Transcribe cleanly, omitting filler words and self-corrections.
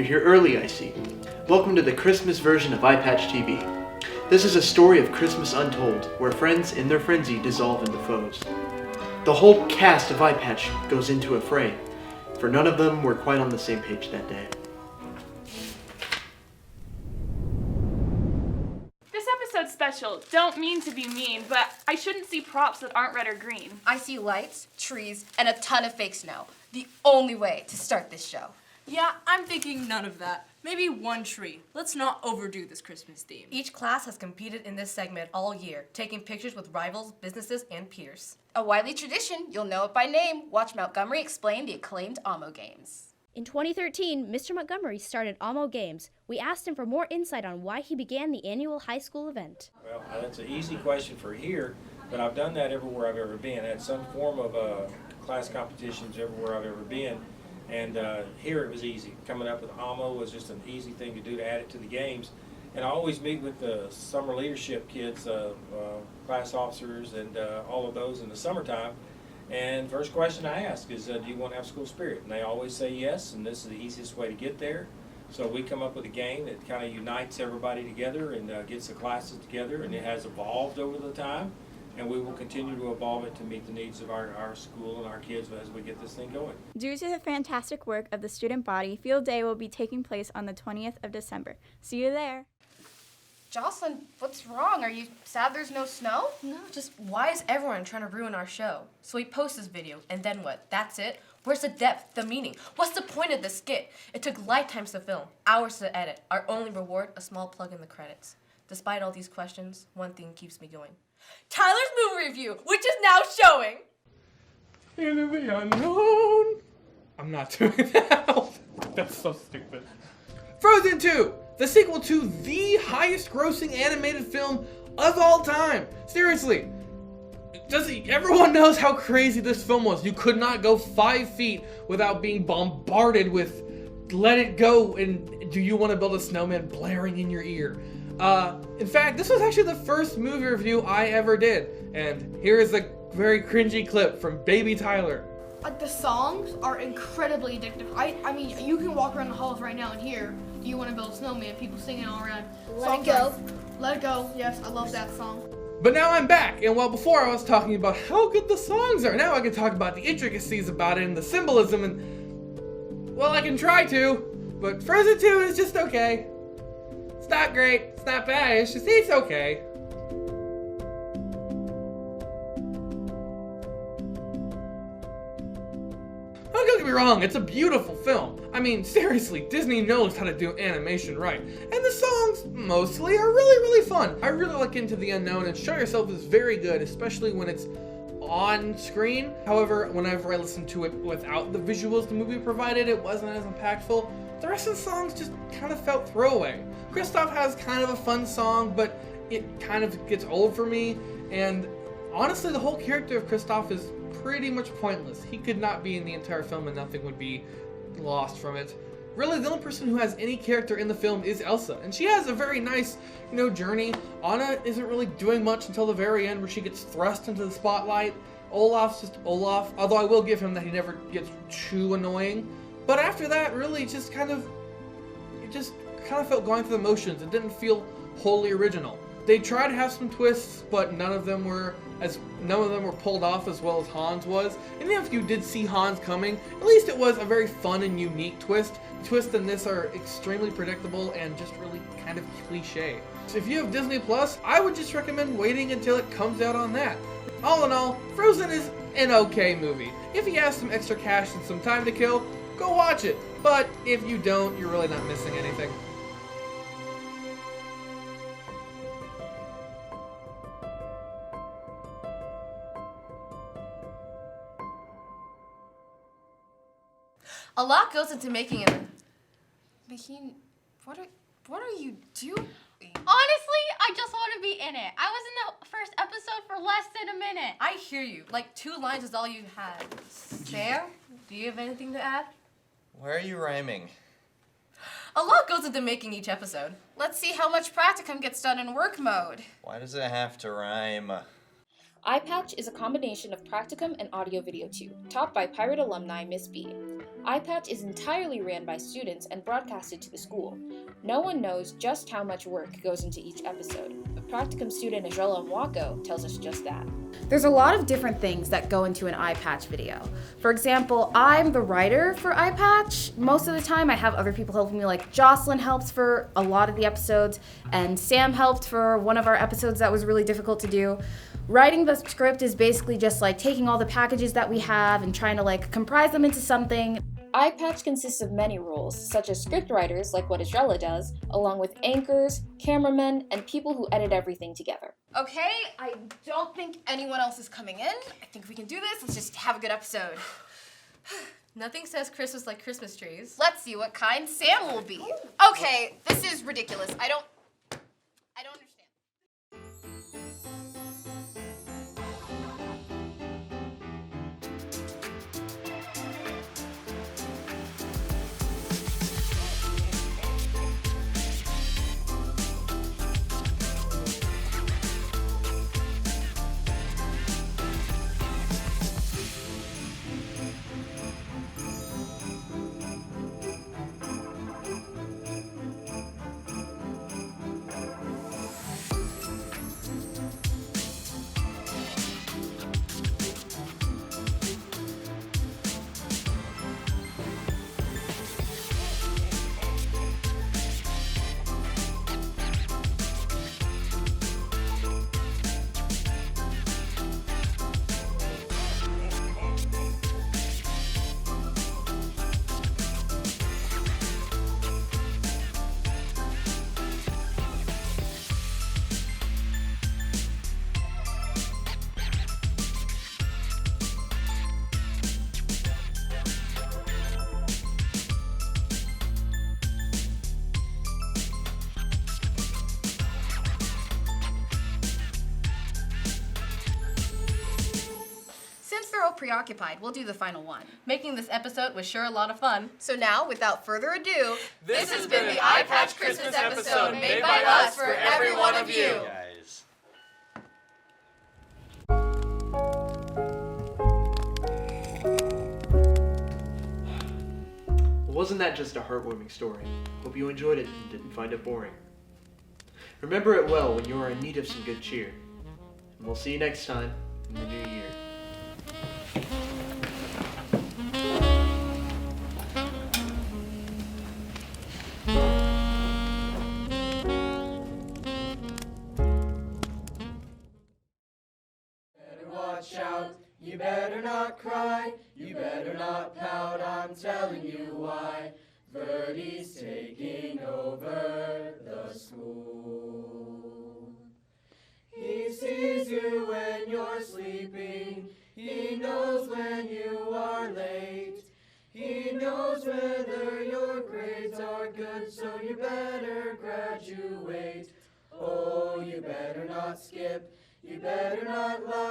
You're here early, I see. Welcome to the Christmas version of iPatch TV. This is a story of Christmas untold, where friends in their frenzy dissolve into foes. The whole cast of iPatch goes into a fray, for none of them were quite on the same page that day. This episode's special. Don't mean to be mean, but I shouldn't see props that aren't red or green. I see lights, trees, and a ton of fake snow. The only way to start this show. Yeah, I'm thinking none of that. Maybe one tree. Let's not overdo this Christmas theme. Each class has competed in this segment all year, taking pictures with rivals, businesses, and peers. A widely tradition, you'll know it by name. Watch Montgomery explain the acclaimed AHMO Games. In 2013, Mr. Montgomery started AHMO Games. We asked him for more insight on why he began the annual high school event. Well, that's an easy question for here, but I've done that everywhere I've ever been. I had some form of class competitions everywhere I've ever been. And here it was easy. Coming up with AHMO was just an easy thing to do to add it to the games. And I always meet with the summer leadership kids, class officers, and all of those in the summertime. And first question I ask is, do you want to have school spirit? And they always say yes, and this is the easiest way to get there. So we come up with a game that kind of unites everybody together and gets the classes together, and it has evolved over the time. And we will continue to evolve it to meet the needs of our school and our kids as we get this thing going. Due to the fantastic work of the student body, Field Day will be taking place on the 20th of December. See you there. Jocelyne, what's wrong? Are you sad there's no snow? No, just why is everyone trying to ruin our show? So we post this video, and then what? That's it? Where's the depth, the meaning? What's the point of this skit? It took lifetimes to film, hours to edit. Our only reward, a small plug in the credits. Despite all these questions, one thing keeps me going. Tyler's movie review, which is now showing. Into the unknown. I'm not doing that. That's so stupid. Frozen 2, the sequel to the highest grossing animated film of all time. Seriously. Everyone knows how crazy this film was. You could not go 5 feet without being bombarded with Let It Go and Do You Want to Build a Snowman blaring in your ear. In fact, this was actually the first movie review I ever did, and here is a very cringy clip from Baby Tyler. Like, the songs are incredibly addictive. I mean, you can walk around the halls right now and hear "Do You Want to Build a Snowman?" People singing all around. Let It Go. Let It Go. Yes, I love that song. But now I'm back, and while before I was talking about how good the songs are, now I can talk about the intricacies about it and the symbolism, and well, I can try to, but Frozen 2 is just okay. It's not great, it's not bad, it's okay. Don't get me wrong, it's a beautiful film. I mean, seriously, Disney knows how to do animation right. And the songs, mostly, are really fun. I really like Into the Unknown, and Show Yourself is very good, especially when it's on screen. However, whenever I listened to it without the visuals the movie provided, it wasn't as impactful. The rest of the songs just kind of felt throwaway. Kristoff has kind of a fun song, but it kind of gets old for me. And honestly, the whole character of Kristoff is pretty much pointless. He could not be in the entire film and nothing would be lost from it. Really, the only person who has any character in the film is Elsa, and she has a very nice, journey. Anna isn't really doing much until the very end where she gets thrust into the spotlight. Olaf's just Olaf, although I will give him that he never gets too annoying. But after that, really, it just kind of felt going through the motions. It didn't feel wholly original. They tried to have some twists, but none of them were pulled off as well as Hans was. And even if you did see Hans coming, at least it was a very fun and unique twist. The twists in this are extremely predictable and just really kind of cliche. So if you have Disney Plus, I would just recommend waiting until it comes out on that. All in all, Frozen is an okay movie. If you have some extra cash and some time to kill, go watch it. But if you don't, you're really not missing anything. A lot goes into making it. Maheen, what are you doing? Honestly, I just want to be in it. I was in the first episode for less than a minute. I hear you. Like 2 lines is all you had. Sam, do you have anything to add? Why are you rhyming? A lot goes into making each episode. Let's see how much practicum gets done in work mode. Why does it have to rhyme? iPatch is a combination of practicum and audio video too, taught by Pirate alumni Miss B. iPatch is entirely ran by students and broadcasted to the school. No one knows just how much work goes into each episode, but practicum student Ezrela Amoako tells us just that. There's a lot of different things that go into an iPatch video. For example, I'm the writer for iPatch. Most of the time I have other people helping me, like Jocelyne helps for a lot of the episodes, and Sam helped for one of our episodes that was really difficult to do. Writing the script is basically just like taking all the packages that we have and trying to like comprise them into something. iPatch consists of many roles, such as scriptwriters, like what Ezrela does, along with anchors, cameramen, and people who edit everything together. Okay, I don't think anyone else is coming in. I think we can do this. Let's just have a good episode. Nothing says Christmas like Christmas trees. Let's see what kind Sam will be. Okay, this is ridiculous. I don't understand. Preoccupied, we'll do the final one. Making this episode was sure a lot of fun. So now, without further ado, this has been the iPatch Christmas episode made by us for every one of you. Guys. Wasn't that just a heartwarming story? Hope you enjoyed it and didn't find it boring. Remember it well when you are in need of some good cheer. And we'll see you next time in the new year. Watch out, you better not cry, you better not pout, I'm telling you why. Verdi's taking over the school. He sees you when you're sleeping, he knows when you are late. He knows whether your grades are good, so you better graduate. Oh, you better not skip, you better not lie.